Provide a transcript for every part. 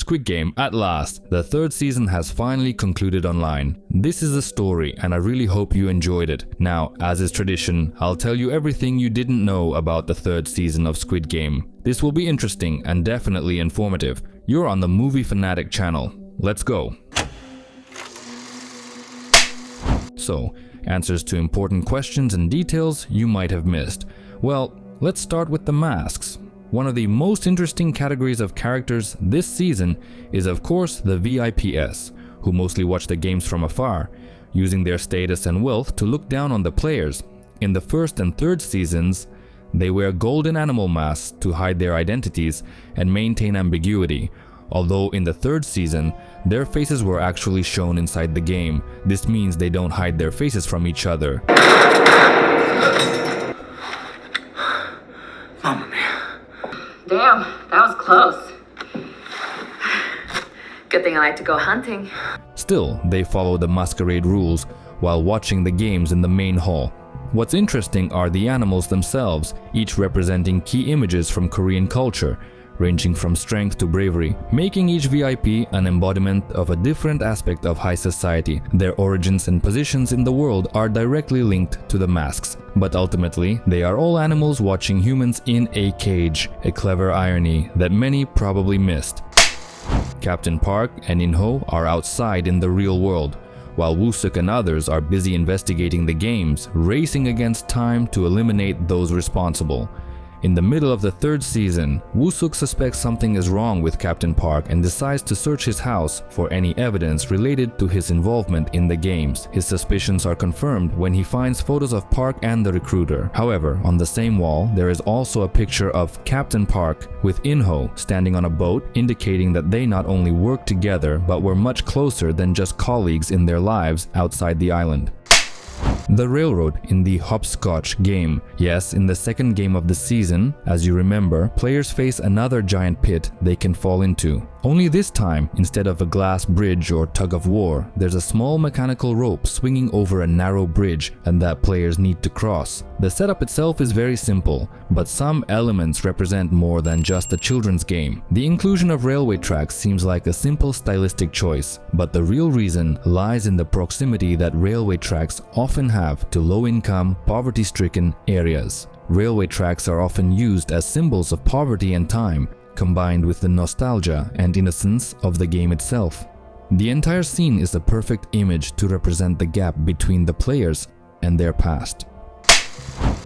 Squid Game, at last, the third season has finally concluded online. This is the story and I really hope you enjoyed it. Now, as is tradition, I'll tell you everything you didn't know about the third season of Squid Game. This will be interesting and definitely informative. You're on the Movie FANATIC channel. Let's go. So, answers to important questions and details you might have missed. Well, let's start with the masks. One of the most interesting categories of characters this season is of course the VIPs, who mostly watch the games from afar, using their status and wealth to look down on the players. In the first and third seasons, they wear golden animal masks to hide their identities and maintain ambiguity. Although in the third season, their faces were actually shown inside the game. This means they don't hide their faces from each other. Damn, that was close. Good thing I like to go hunting. Still, they follow the masquerade rules while watching the games in the main hall. What's interesting are the animals themselves, each representing key images from Korean culture, ranging from strength to bravery, making each VIP an embodiment of a different aspect of high society. Their origins and positions in the world are directly linked to the masks, but ultimately they are all animals watching humans in a cage, a clever irony that many probably missed. Captain Park and In-ho are outside in the real world, while Woo-suk and others are busy investigating the games, racing against time to eliminate those responsible. In the middle of the third season, Woo-suk suspects something is wrong with Captain Park and decides to search his house for any evidence related to his involvement in the games. His suspicions are confirmed when he finds photos of Park and the recruiter. However, on the same wall, there is also a picture of Captain Park with In-ho standing on a boat, indicating that they not only worked together but were much closer than just colleagues in their lives outside the island. The railroad in the hopscotch game. Yes, in the second game of the season, as you remember, players face another giant pit they can fall into. Only this time, instead of a glass bridge or tug of war, there's a small mechanical rope swinging over a narrow bridge and that players need to cross. The setup itself is very simple, but some elements represent more than just a children's game. The inclusion of railway tracks seems like a simple stylistic choice, but the real reason lies in the proximity that railway tracks often have to low-income, poverty-stricken areas. Railway tracks are often used as symbols of poverty and time, combined with the nostalgia and innocence of the game itself. The entire scene is a perfect image to represent the gap between the players and their past.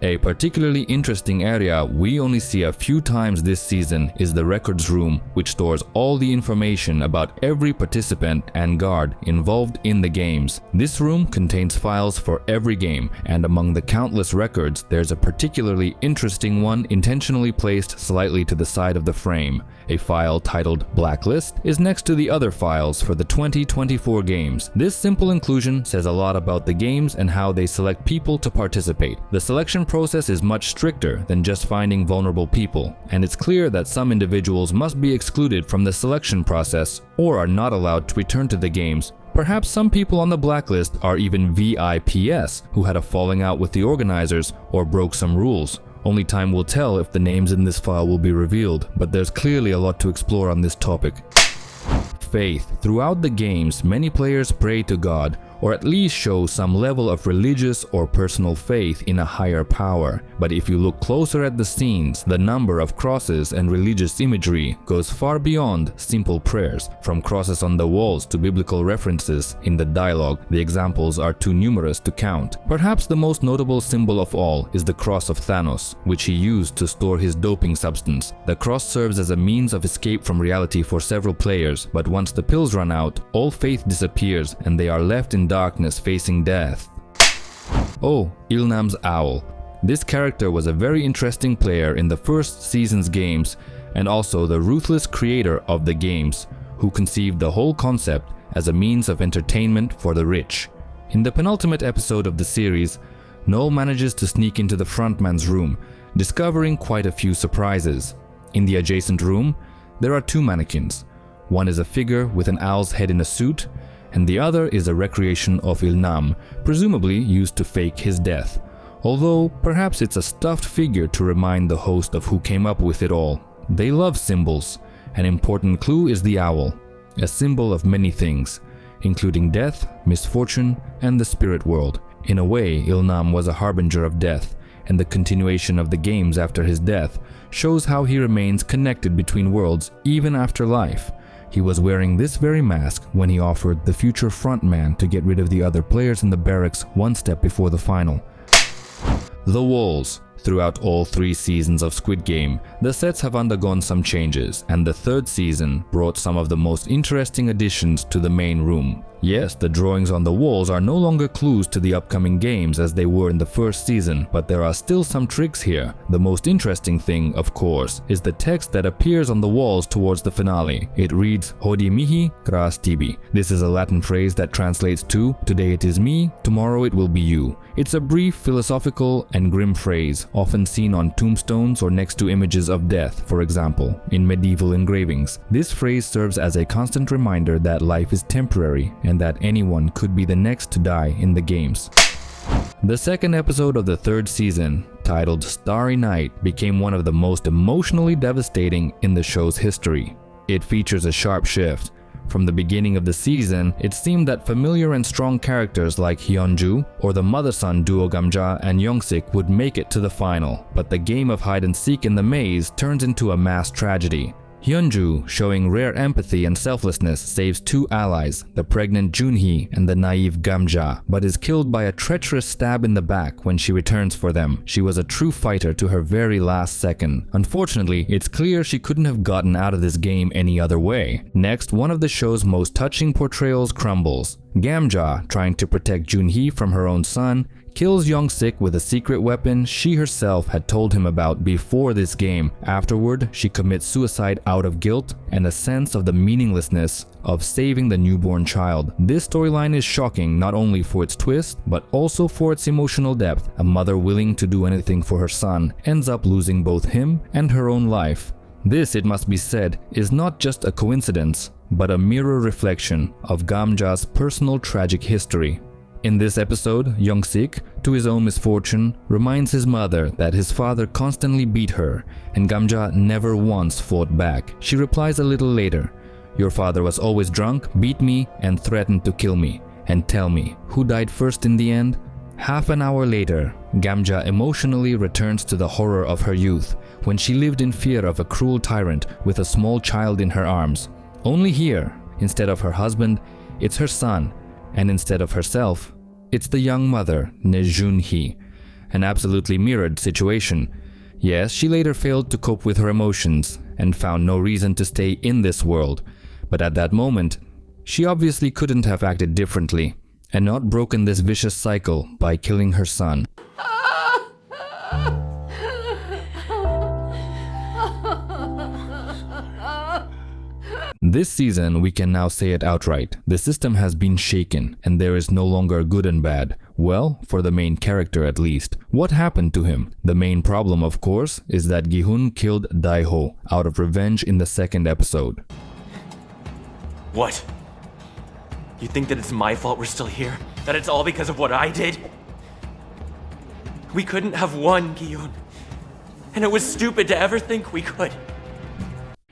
A particularly interesting area we only see a few times this season is the records room, which stores all the information about every participant and guard involved in the games. This room contains files for every game, and among the countless records, there's a particularly interesting one intentionally placed slightly to the side of the frame. A file titled Blacklist is next to the other files for the 2024 games. This simple inclusion says a lot about the games and how they select people to participate. The selection process is much stricter than just finding vulnerable people, and it's clear that some individuals must be excluded from the selection process or are not allowed to return to the games. Perhaps some people on the blacklist are even VIPs who had a falling out with the organizers or broke some rules. Only time will tell if the names in this file will be revealed, but there's clearly a lot to explore on this topic. Faith. Throughout the games, many players pray to God, or at least show some level of religious or personal faith in a higher power. But if you look closer at the scenes, the number of crosses and religious imagery goes far beyond simple prayers. From crosses on the walls to biblical references in the dialogue, the examples are too numerous to count. Perhaps the most notable symbol of all is the cross of Thanos, which he used to store his doping substance. The cross serves as a means of escape from reality for several players, but once the pills run out, all faith disappears and they are left in darkness facing death. Oh, Ilnam's owl. This character was a very interesting player in the first season's games and also the ruthless creator of the games, who conceived the whole concept as a means of entertainment for the rich. In the penultimate episode of the series, Noel manages to sneak into the frontman's room, discovering quite a few surprises. In the adjacent room, there are two mannequins. One is a figure with an owl's head in a suit, and the other is a recreation of Ilnam, presumably used to fake his death. Although, perhaps it's a stuffed figure to remind the host of who came up with it all. They love symbols, An important clue is the owl, a symbol of many things, including death, misfortune, and the spirit world. In a way, Ilnam was a harbinger of death, and the continuation of the games after his death shows how he remains connected between worlds even after life. He was wearing this very mask when he offered the future frontman to get rid of the other players in the barracks one step before the final. The walls. Throughout all 3 seasons of Squid Game, the sets have undergone some changes, and the 3rd season brought some of the most interesting additions to the main room. Yes, the drawings on the walls are no longer clues to the upcoming games as they were in the 1st season, but there are still some tricks here. The most interesting thing, of course, is the text that appears on the walls towards the finale. It reads, Hodi mihi, kras tibi. This is a Latin phrase that translates to, today it is me, tomorrow it will be you. It's a brief, philosophical, and grim phrase, often seen on tombstones or next to images of death, for example, in medieval engravings. This phrase serves as a constant reminder that life is temporary and that anyone could be the next to die in the games. The 2nd episode of the 3rd season, titled Starry Night, became one of the most emotionally devastating in the show's history. It features a sharp shift. From the beginning of the season, it seemed that familiar and strong characters like Hyunju or the mother-son duo Gamja and Yongsik would make it to the final, but the game of hide-and-seek in the maze turns into a mass tragedy. Hyunju, showing rare empathy and selflessness, saves 2 allies, the pregnant Junhee and the naive Gamja, but is killed by a treacherous stab in the back when she returns for them. She was a true fighter to her very last second. Unfortunately, it's clear she couldn't have gotten out of this game any other way. Next, one of the show's most touching portrayals crumbles. Gamja, trying to protect Junhee from her own son, kills Yongsik with a secret weapon she herself had told him about before this game. Afterward, she commits suicide out of guilt and a sense of the meaninglessness of saving the newborn child. This storyline is shocking not only for its twist, but also for its emotional depth. A mother willing to do anything for her son ends up losing both him and her own life. This, it must be said, is not just a coincidence, but a mirror reflection of Gamja's personal tragic history. In this episode, Yongsik, to his own misfortune, reminds his mother that his father constantly beat her and Gamja never once fought back. She replies a little later, "Your father was always drunk, beat me, and threatened to kill me. And tell me, who died first in the end?" Half an hour later, Gamja emotionally returns to the horror of her youth, when she lived in fear of a cruel tyrant with a small child in her arms. Only here, instead of her husband, it's her son, and instead of herself, it's the young mother, Junhee. An absolutely mirrored situation. Yes, she later failed to cope with her emotions and found no reason to stay in this world, but at that moment, she obviously couldn't have acted differently and not broken this vicious cycle by killing her son. This season, we can now say it outright. The system has been shaken, and there is no longer good and bad. Well, for the main character at least. What happened to him? The main problem, of course, is that Gi-hun killed Dae-ho out of revenge in the 2nd episode. What? You think that it's my fault we're still here? That it's all because of what I did? We couldn't have won, Gi-hun. And it was stupid to ever think we could.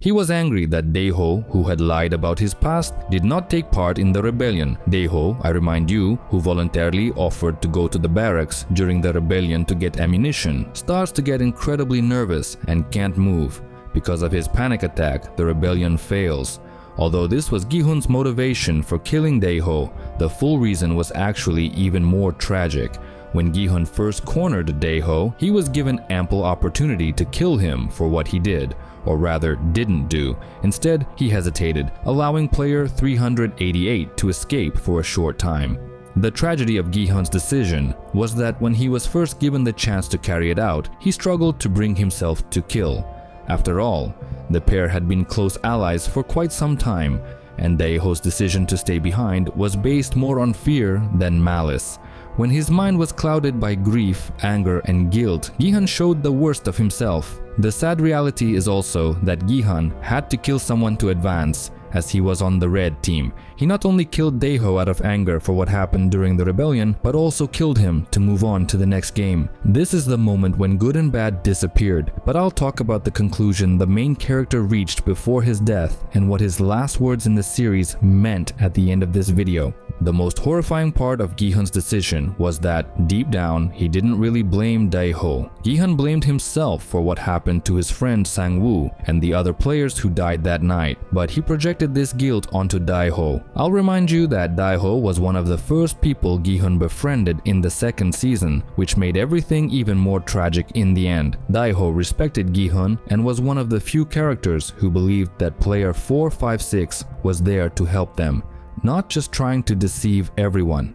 He was angry that Dae-ho, who had lied about his past, did not take part in the rebellion. Dae-ho, I remind you, who voluntarily offered to go to the barracks during the rebellion to get ammunition, starts to get incredibly nervous and can't move. Because of his panic attack, the rebellion fails. Although this was Gi-hun's motivation for killing Dae-ho, the full reason was actually even more tragic. When Gi-hun first cornered Dae-ho, he was given ample opportunity to kill him for what he did, or rather didn't do. Instead, he hesitated, allowing player 388 to escape for a short time. The tragedy of Gi-hun's decision was that when he was first given the chance to carry it out, he struggled to bring himself to kill. After all, the pair had been close allies for quite some time, and Dae-ho's decision to stay behind was based more on fear than malice. When his mind was clouded by grief, anger, and guilt, Gi-hun showed the worst of himself. The sad reality is also that Gi-hun had to kill someone to advance, as he was on the red team. He not only killed Daeho out of anger for what happened during the rebellion, but also killed him to move on to the next game. This is the moment when good and bad disappeared, but I'll talk about the conclusion the main character reached before his death and what his last words in the series meant at the end of this video. The most horrifying part of Gi-hun's decision was that, deep down, he didn't really blame Daeho. Gi-hun blamed himself for what happened to his friend Sang-woo and the other players who died that night, but he projected this guilt onto Daeho. I'll remind you that Daeho was one of the first people Gi-hun befriended in the second season, which made everything even more tragic in the end. Daeho respected Gi-hun and was one of the few characters who believed that player 456 was there to help them, not just trying to deceive everyone.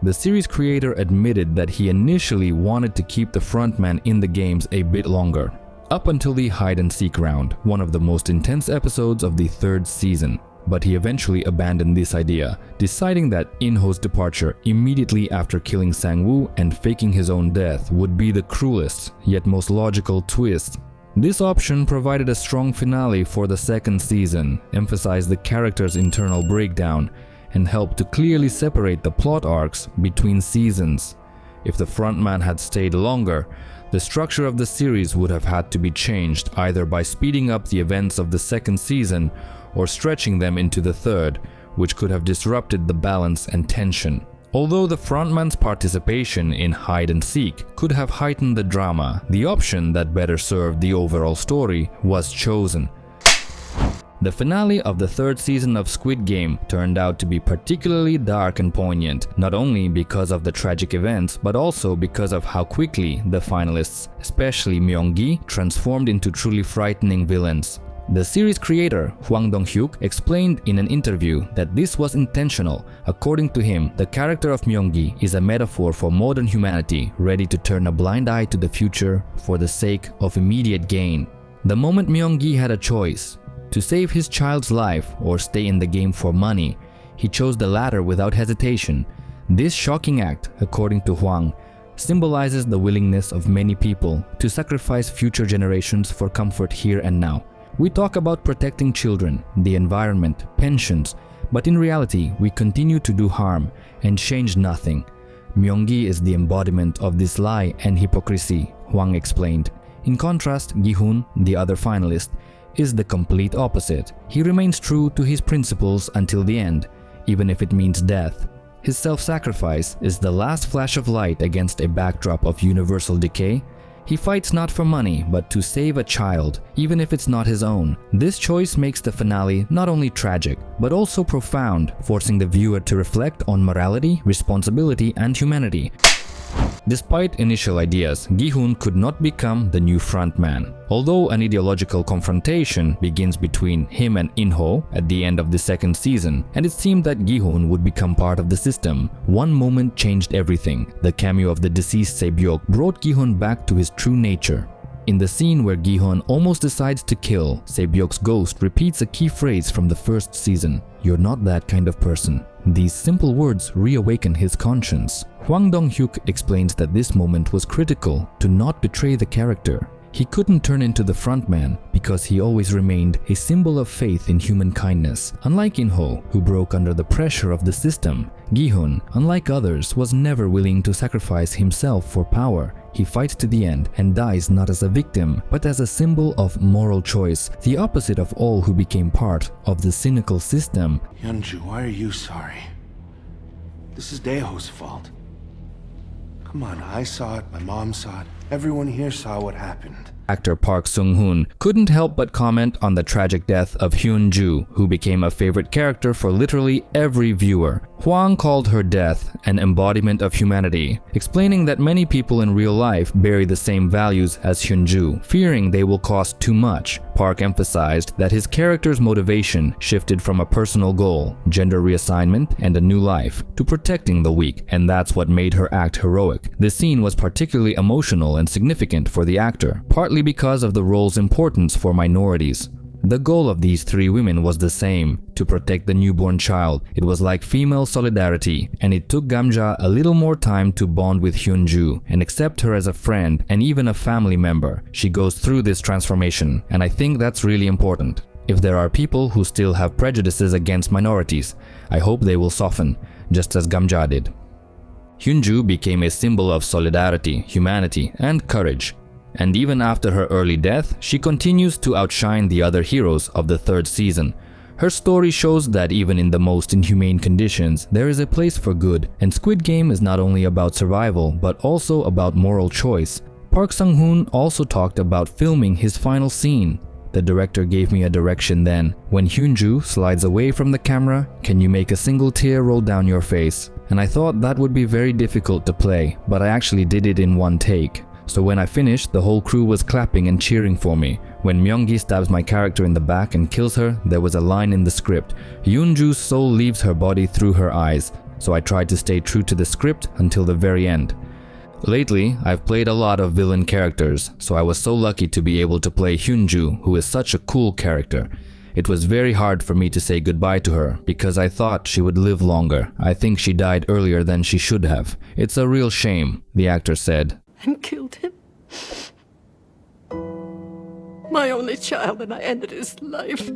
The series creator admitted that he initially wanted to keep the frontman in the games a bit longer, up until the hide-and-seek round, one of the most intense episodes of the third season. But he eventually abandoned this idea, deciding that In-ho's departure immediately after killing Sang-woo and faking his own death would be the cruelest, yet most logical twist. This option provided a strong finale for the second season, emphasized the character's internal breakdown, and helped to clearly separate the plot arcs between seasons. If the frontman had stayed longer, the structure of the series would have had to be changed either by speeding up the events of the second season or stretching them into the third, which could have disrupted the balance and tension. Although the frontman's participation in hide-and-seek could have heightened the drama, the option that better served the overall story was chosen. The finale of the third season of Squid Game turned out to be particularly dark and poignant, not only because of the tragic events, but also because of how quickly the finalists, especially Myung-gi, transformed into truly frightening villains. The series creator, Hwang Dong-hyuk, explained in an interview that this was intentional. According to him, the character of Myung-gi is a metaphor for modern humanity, ready to turn a blind eye to the future for the sake of immediate gain. The moment Myung-gi had a choice, to save his child's life or stay in the game for money, he chose the latter without hesitation. This shocking act, according to Hwang, symbolizes the willingness of many people to sacrifice future generations for comfort here and now. We talk about protecting children, the environment, pensions, but in reality, we continue to do harm and change nothing. Myung-gi is the embodiment of this lie and hypocrisy, Hwang explained. In contrast, Gi-hun, the other finalist, is the complete opposite. He remains true to his principles until the end, even if it means death. His self-sacrifice is the last flash of light against a backdrop of universal decay. He fights not for money, but to save a child, even if it's not his own. This choice makes the finale not only tragic, but also profound, forcing the viewer to reflect on morality, responsibility, and humanity. Despite initial ideas, Gi-hun could not become the new frontman. Although an ideological confrontation begins between him and In-ho at the end of the second season, and it seemed that Gi-hun would become part of the system, one moment changed everything. The cameo of the deceased Se-byok brought Gi-hun back to his true nature. In the scene where Gi-hun almost decides to kill, Se-byok's ghost repeats a key phrase from the first season: "You're not that kind of person." These simple words reawaken his conscience. Hwang Dong-hyuk explains that this moment was critical to not betray the character. He couldn't turn into the frontman because he always remained a symbol of faith in human kindness. Unlike In-ho, who broke under the pressure of the system, Gi-hun, unlike others, was never willing to sacrifice himself for power. He fights to the end and dies not as a victim, but as a symbol of moral choice, the opposite of all who became part of the cynical system. Hyunju, why are you sorry? This is Daeho's fault. Come on, I saw it, my mom saw it, everyone here saw what happened. Actor Park Sung-hoon couldn't help but comment on the tragic death of Hyun-ju, who became a favorite character for literally every viewer. Hwang called her death an embodiment of humanity, explaining that many people in real life bury the same values as Hyun-ju, fearing they will cost too much. Park emphasized that his character's motivation shifted from a personal goal, gender reassignment and a new life, to protecting the weak, and that's what made her act heroic. This scene was particularly emotional and significant for the actor, partly because of the role's importance for minorities. The goal of these three women was the same: to protect the newborn child. It was like female solidarity, and it took Gamja a little more time to bond with Hyun-ju and accept her as a friend and even a family member. She goes through this transformation, and I think that's really important. If there are people who still have prejudices against minorities, I hope they will soften, just as Gamja did. Hyunju became a symbol of solidarity, humanity, and courage. And even after her early death, she continues to outshine the other heroes of the third season. Her story shows that even in the most inhumane conditions, there is a place for good, and Squid Game is not only about survival, but also about moral choice. Park Sang-hoon also talked about filming his final scene. The director gave me a direction then. When Hyunju slides away from the camera, can you make a single tear roll down your face? And I thought that would be very difficult to play, but I actually did it in one take. So when I finished, the whole crew was clapping and cheering for me. When Myung-gi stabs my character in the back and kills her, there was a line in the script. Hyunju's soul leaves her body through her eyes. So I tried to stay true to the script until the very end. Lately, I've played a lot of villain characters, so I was so lucky to be able to play Hyunju, who is such a cool character. It was very hard for me to say goodbye to her, because I thought she would live longer. I think she died earlier than she should have. It's a real shame, the actor said. And killed him. My only child, and I ended his life.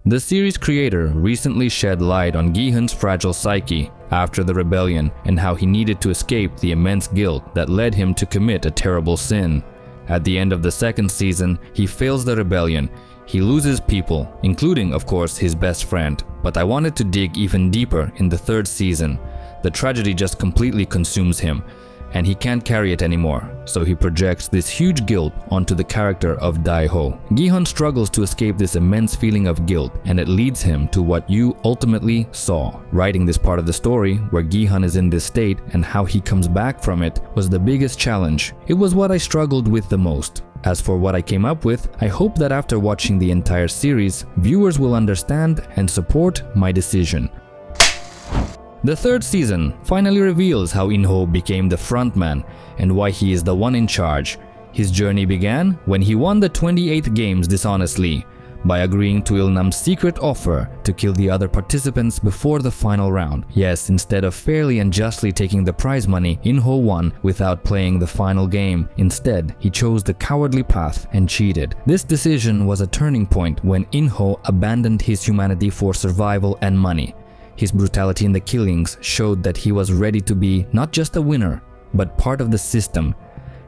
The series creator recently shed light on Gi-hun's fragile psyche after the rebellion and how he needed to escape the immense guilt that led him to commit a terrible sin. At the end of the second season, he fails the rebellion. He loses people, including, of course, his best friend. But I wanted to dig even deeper in the third season. The tragedy just completely consumes him, and he can't carry it anymore, so he projects this huge guilt onto the character of Dae-ho. Gi-hun struggles to escape this immense feeling of guilt, and it leads him to what you ultimately saw. Writing this part of the story, where Gi-hun is in this state and how he comes back from it, was the biggest challenge. It was what I struggled with the most. As for what I came up with, I hope that after watching the entire series, viewers will understand and support my decision. The third season finally reveals how In-ho became the frontman and why he is the one in charge. His journey began when he won the 28th games dishonestly by agreeing to Il-nam's secret offer to kill the other participants before the final round. Yes, instead of fairly and justly taking the prize money, In-ho won without playing the final game. Instead, he chose the cowardly path and cheated. This decision was a turning point when In-ho abandoned his humanity for survival and money. His brutality in the killings showed that he was ready to be not just a winner, but part of the system.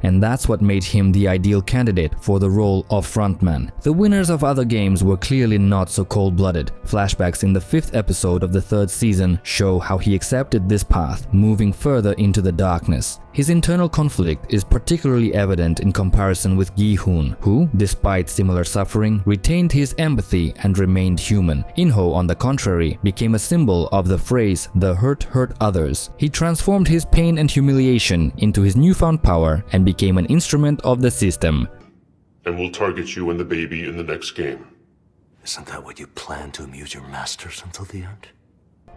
And that's what made him the ideal candidate for the role of frontman. The winners of other games were clearly not so cold-blooded. Flashbacks in the 5th episode of the 3rd season show how he accepted this path, moving further into the darkness. His internal conflict is particularly evident in comparison with Gi-hun, who, despite similar suffering, retained his empathy and remained human. In-ho, on the contrary, became a symbol of the phrase, "the hurt others." He transformed his pain and humiliation into his newfound power and became an instrument of the system. And we'll target you and the baby in the next game. Isn't that what you plan, to amuse your masters until the end?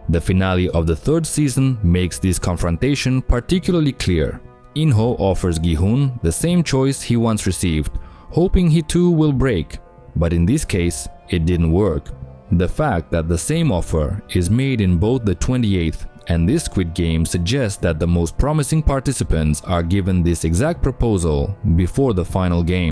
The finale of the 3rd season makes this confrontation particularly clear. In-ho offers Gi-hun the same choice he once received, hoping he too will break. But in this case, it didn't work. The fact that the same offer is made in both the 28th and this Squid Game suggests that the most promising participants are given this exact proposal before the final game.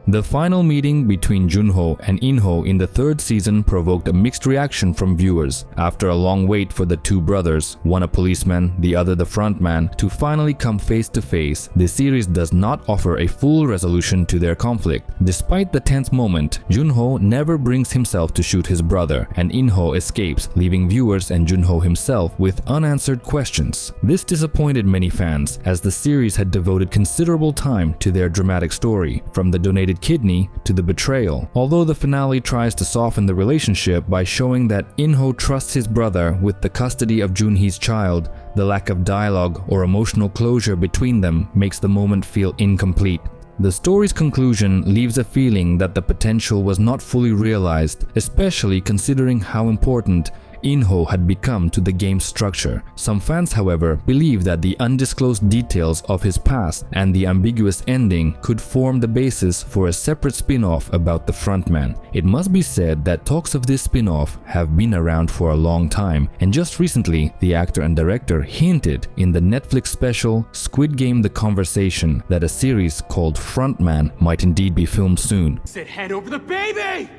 The final meeting between Junho and In-ho in the 3rd season provoked a mixed reaction from viewers. After a long wait for the two brothers, one a policeman, the other the frontman, to finally come face to face, the series does not offer a full resolution to their conflict. Despite the tense moment, Junho never brings himself to shoot his brother, and In-ho escapes, leaving viewers and Junho himself with unanswered questions. This disappointed many fans, as the series had devoted considerable time to their dramatic story, from the donated kidney to the betrayal. Although the finale tries to soften the relationship by showing that In-ho trusts his brother with the custody of Junhee's child, the lack of dialogue or emotional closure between them makes the moment feel incomplete. The story's conclusion leaves a feeling that the potential was not fully realized, especially considering how important Inho had become to the game's structure. Some fans, however, believe that the undisclosed details of his past and the ambiguous ending could form the basis for a separate spin-off about the frontman. It must be said that talks of this spin-off have been around for a long time, and just recently the actor and director hinted in the Netflix special Squid Game: The Conversation that a series called Frontman might indeed be filmed soon. Said hand over the baby!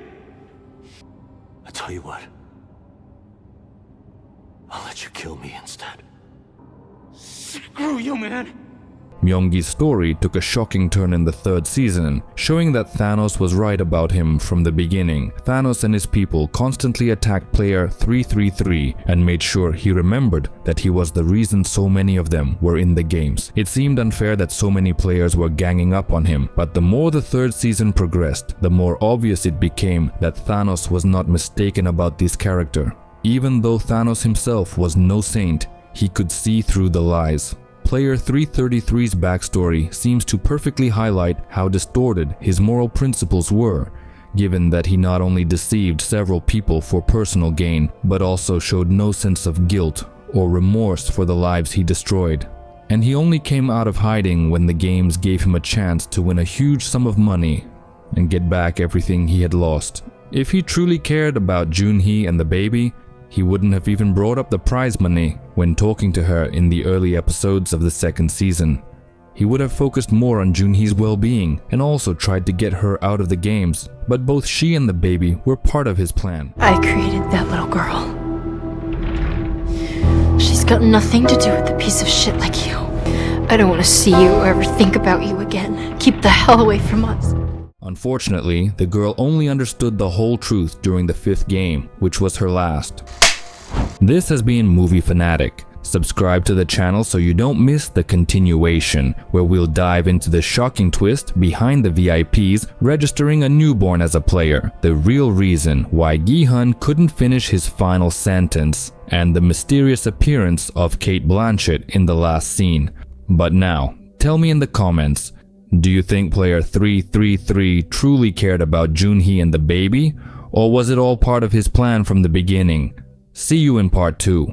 I tell you what. I'll let you kill me instead. Screw you, man! Myung-gi's story took a shocking turn in the third season, showing that Thanos was right about him from the beginning. Thanos and his people constantly attacked player 333 and made sure he remembered that he was the reason so many of them were in the games. It seemed unfair that so many players were ganging up on him, but the more the third season progressed, the more obvious it became that Thanos was not mistaken about this character. Even though Thanos himself was no saint, he could see through the lies. Player 333's backstory seems to perfectly highlight how distorted his moral principles were, given that he not only deceived several people for personal gain, but also showed no sense of guilt or remorse for the lives he destroyed. And he only came out of hiding when the games gave him a chance to win a huge sum of money and get back everything he had lost. If he truly cared about Junhee and the baby, he wouldn't have even brought up the prize money when talking to her in the early episodes of the second season. He would have focused more on Junhee's well-being and also tried to get her out of the games, but both she and the baby were part of his plan. I created that little girl. She's got nothing to do with a piece of shit like you. I don't want to see you or ever think about you again. Keep the hell away from us. Unfortunately, the girl only understood the whole truth during the fifth game, which was her last. This has been Movie Fanatic. Subscribe to the channel so you don't miss the continuation, where we'll dive into the shocking twist behind the VIPs registering a newborn as a player, the real reason why Gi-hun couldn't finish his final sentence, and the mysterious appearance of Cate Blanchett in the last scene. But now, tell me in the comments, do you think player 333 truly cared about Junhee and the baby, or was it all part of his plan from the beginning? See you in part 2.